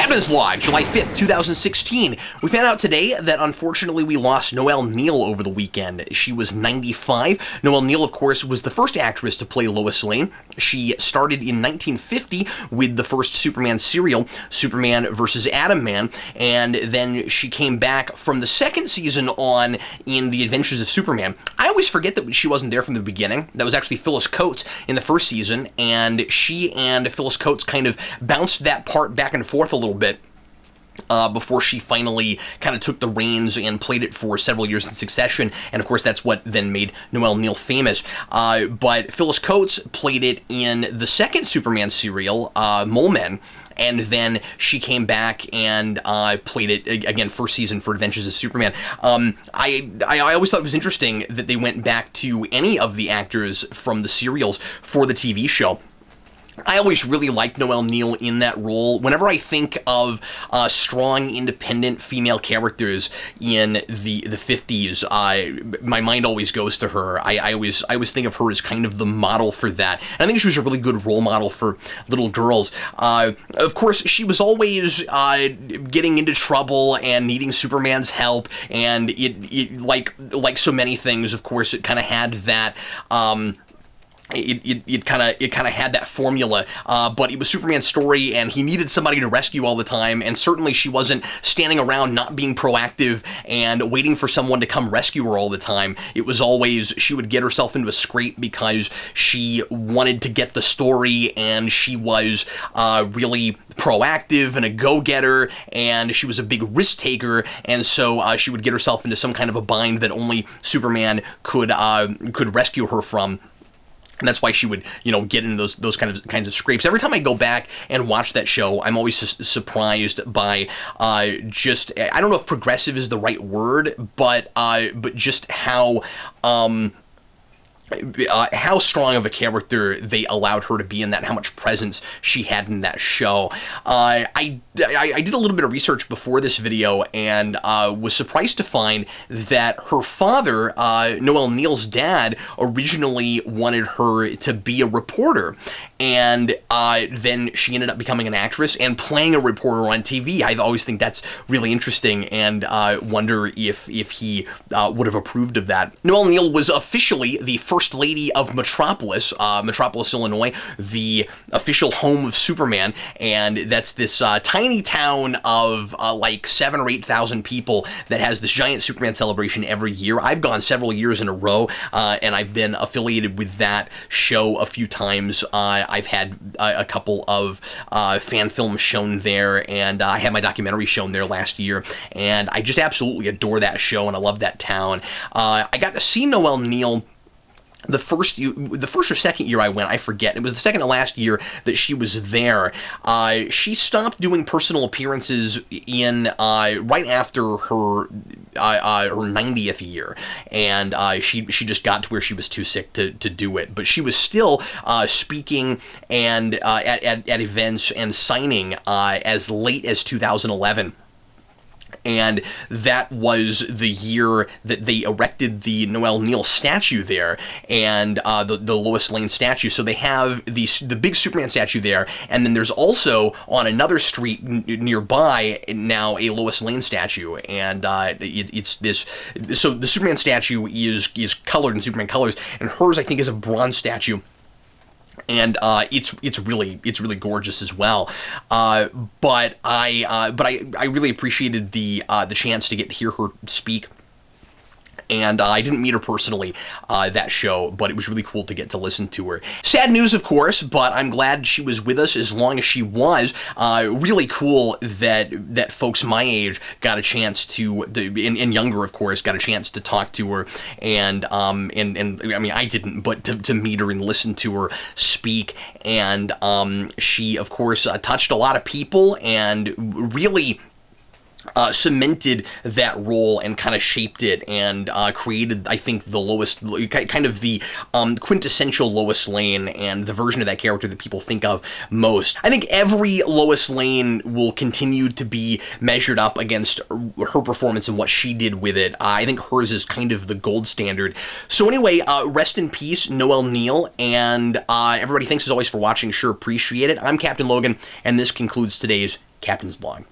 Admin's Log, July 5th, 2016. We found out today that unfortunately we lost Noel Neill over the weekend. She was 95. Noel Neill, of course, was the first actress to play Lois Lane. She started in 1950 with the first Superman serial, Superman vs. Atom Man, and then she came back from the second season on in The Adventures of Superman. I always forget that she wasn't there from the beginning. That was actually Phyllis Coates in the first season, and she and Phyllis Coates kind of bounced that part back and forth a little bit before she finally kind of took the reins and played it for several years in succession, and of course that's what then made Noel Neill famous. But Phyllis Coates played it in the second Superman serial, Mole Men, and then she came back and played it again first season for Adventures of Superman. I always thought it was interesting that they went back to any of the actors from the serials for the TV show. I always really liked Noel Neill in that role. Whenever I think of strong, independent female characters in the 50s, my mind always goes to her. I always think of her as kind of the model for that. And I think she was a really good role model for little girls. Of course, she was always getting into trouble and needing Superman's help, and it like so many things, of course, it kind of had that. It kind of had that formula, but it was Superman's story, and he needed somebody to rescue all the time. And certainly, she wasn't standing around not being proactive and waiting for someone to come rescue her all the time. It was always she would get herself into a scrape because she wanted to get the story, and she was really proactive and a go-getter, and she was a big risk taker, and so she would get herself into some kind of a bind that only Superman could rescue her from. And that's why she would, get into those kinds of scrapes. Every time I go back and watch that show, I'm always surprised by just, I don't know if progressive is the right word, but just how strong of a character they allowed her to be in that, how much presence she had in that show. I did a little bit of research before this video and was surprised to find that her father, Noel Neill's dad, originally wanted her to be a reporter. And then she ended up becoming an actress and playing a reporter on TV. I always think that's really interesting, and wonder if he would have approved of that. Noel Neill was officially the First Lady of Metropolis, Illinois, the official home of Superman, and that's this tiny town of like 7,000 or 8,000 people that has this giant Superman celebration every year. I've gone several years in a row, and I've been affiliated with that show a few times. I've had a couple of fan films shown there, and I had my documentary shown there last year, and I just absolutely adore that show, and I love that town. I got to see Noel Neill the first or second year I went, I forget. It was the second to last year that she was there. She stopped doing personal appearances in right after her 90th year, and she just got to where she was too sick to do it. But she was still speaking and at events and signing as late as 2011. And that was the year that they erected the Noel Neill statue there, and the Lois Lane statue. So they have the big Superman statue there, and then there's also on another street nearby now a Lois Lane statue, and it's this. So the Superman statue is colored in Superman colors, and hers I think is a bronze statue. And it's really gorgeous as well. But I really appreciated the chance to get to hear her speak. And I didn't meet her personally that show, but it was really cool to get to listen to her. Sad news, of course, but I'm glad she was with us as long as she was. Really cool that folks my age got a chance to and younger, of course, got a chance to talk to her, and I mean, I didn't, but to meet her and listen to her speak. And she, of course, touched a lot of people and really cemented that role and kind of shaped it and created, I think, the kind of the quintessential Lois Lane and the version of that character that people think of most. I think every Lois Lane will continue to be measured up against her performance and what she did with it. I think hers is kind of the gold standard. So anyway, rest in peace, Noel Neill, and everybody, thanks as always for watching. Sure appreciate it. I'm Captain Logan, and this concludes today's Captain's log.